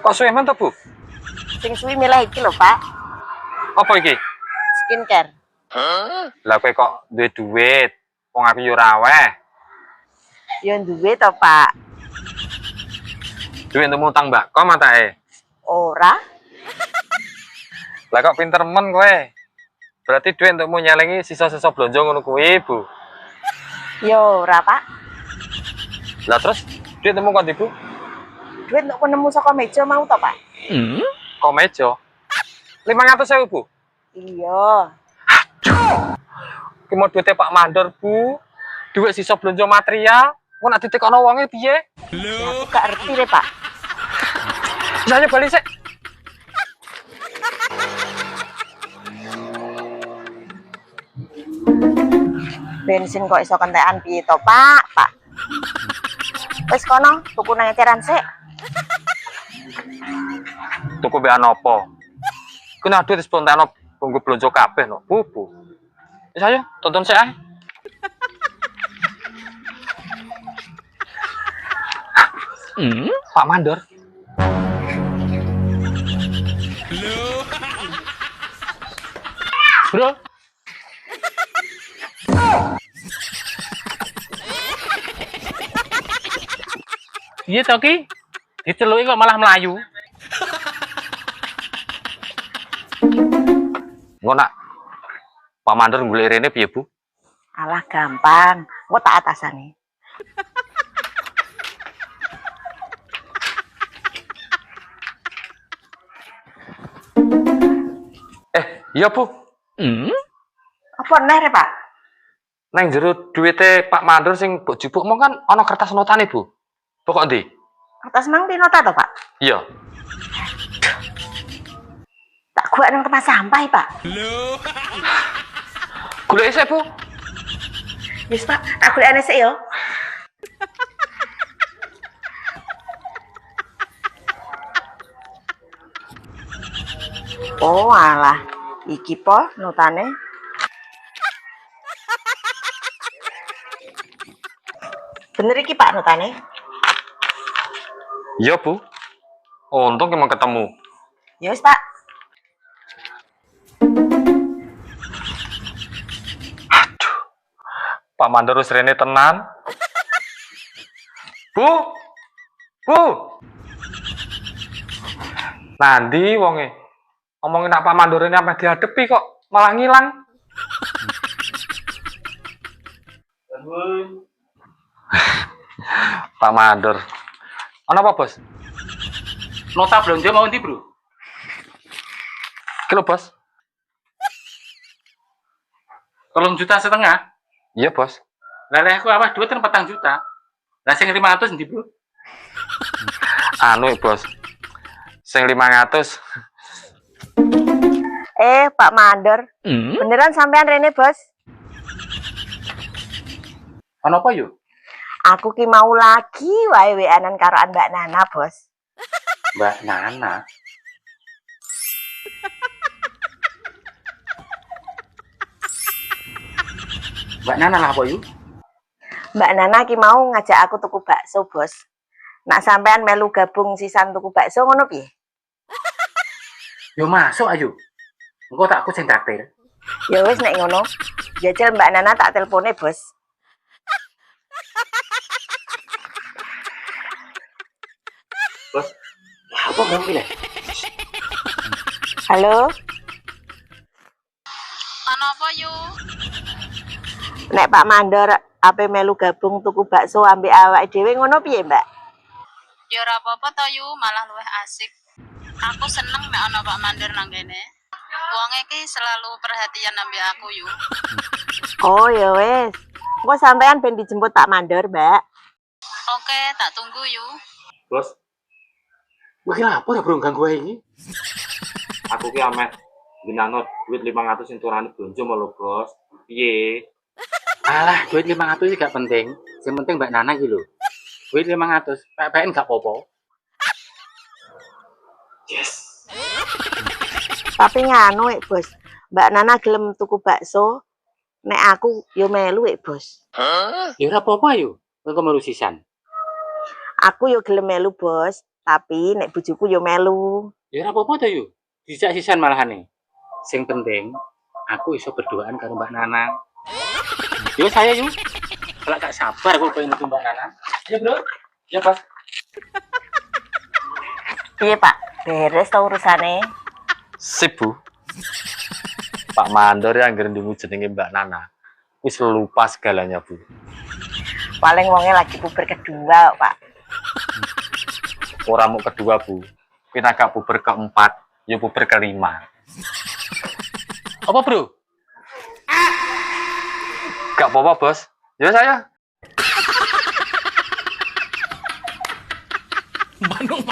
Kok suwe men to, Bu? Sing suwi milih iki lho, Pak. Apa iki? Skincare. Lah kowe kok duwe duit, wong aku yo ora aweh. Ya duwe to, Pak. Duit untuk utang mbak, kok matae? Ora. Lah kok pinter men kowe? Berarti duit untuk nyelengi sisa-sisa blonjo ngono kuwi, Bu. Ya ora, Pak. Lah terus duit untuk kon Bu? Duit untuk nemu saka meja mau to, Pak? Kok meja? 500.000, Bu. Iya. Ki mau duitnya Pak Mandor, Bu. Duit sisa blonjo material, kok nak ditekono wonge piye? Ya, aku gak ngerti deh, Pak. Saya balik sih. Bensin kok iso kentekan piye to, Pak? Pak. Wis kono tuku nang eceran sik. Tuku bean apa? Kena duit spontan tunggu blonjo kabeh no, Bu. Wis ayo tonton sik ae. Pak Mandor. Bro. Iya Toki, diceluki kok malah melayu. Engko nak Pak Mandor golek rene piye, Bu? Alah gampang, engko tak atasane. Iya, Bu. Apa neh, Pak? Neng jero duwite Pak Mandor sing mbok jupuk mau kan ana kertas notane, Bu. Pokok ndi? Kertas mang di nota to, Pak? Iya. Tak gua nang tempat sampah, Pak. Golek sik, Bu. Wis, Pak, tak golekane sik yo. Oh, alah. Iki po notane. Bener iki, Pak, notane? Iya, Bu. Oh, untung emang ketemu. Ya wis, Pak. Aduh. Pak Mandor wis rene tenan. Bu. Bu. Nandi wonge. Ngomongin nak Pak Mandor ini sampai dihadapi kok malah ngilang. Pak Mandor. Ana apa, Bos? Nota belanja mau ndi, Bro? Kilo, Bos. 3,5 juta. Iya, Bos. Lah aku awak duit 4 juta. Lah sing 500 ndi, Bro? Anu, Bos. Sing 500. Pak Mandor. Beneran sampean rene, Bos? Ana apa yo? Aku ki mau lagi wae weanan karo Mbak Nana, Bos. Mbak Nana. Mbak Nana lah apa yo? Mbak Nana ki mau ngajak aku tuku bakso, Bos. Nak sampean melu gabung sisan tuku bakso ngono piye? Yo masuk ayo. Engko tak aku sing traktir. Ya wis nek ngono. Jajal Mbak Nana tak telpone, Bos. Bos. Apa mau pilih? Halo? Ano apa yu? Nek Pak Mandor ape melu gabung tuku bakso ambek awake dhewe ngono piye, Mbak? Ya ora apa-apa to yu, malah luwih asik. Aku seneng nek ana Pak Mandor nang kene. Wonge iki selalu perhatian ambek aku yu. Oh ya wis. Engko sampean ben dijemput Pak Mandor, Mbak. Oke, tak tunggu yu. Bos. Wah, apa ya bro ganggu ini? Aku ki amet ginano duit 500 sing turane blonjo malu, Bos. Piye? Alah, duit 500 sih gak penting. Yang penting Mbak Nana iki lho. Duit 500, PPN gak apa-apa. Yes. Tapi nganu, Bos. Mbak Nana gelem tuku bakso. Nek aku yo melu, Bos. Ya ora apa-apa yo. Engko melu sisan. Aku yo gelem melu, Bos. Tapi nek bojoku yo melu. Ya ora apa-apa to yo. Dijak sisan malahane. Sing penting aku iso berduaan karo Mbak Nana. Yo saya yo. Kalau gak sabar aku pengen ketemu Mbak Nana. Ya bro. Ya pas. Piye, Pak? Beres to urusane? Sip, Bu. Pak Mandor yang ngerendungu jenenge Mbak Nana. Wis lupa segalanya, Bu. Paling wonge lagi puber kedua, Pak. Ora mau kedua, Bu. Kita gak puber keempat, ya puber kelima. Apa bro? Gak apa-apa, Bos. Ya saya. Bandung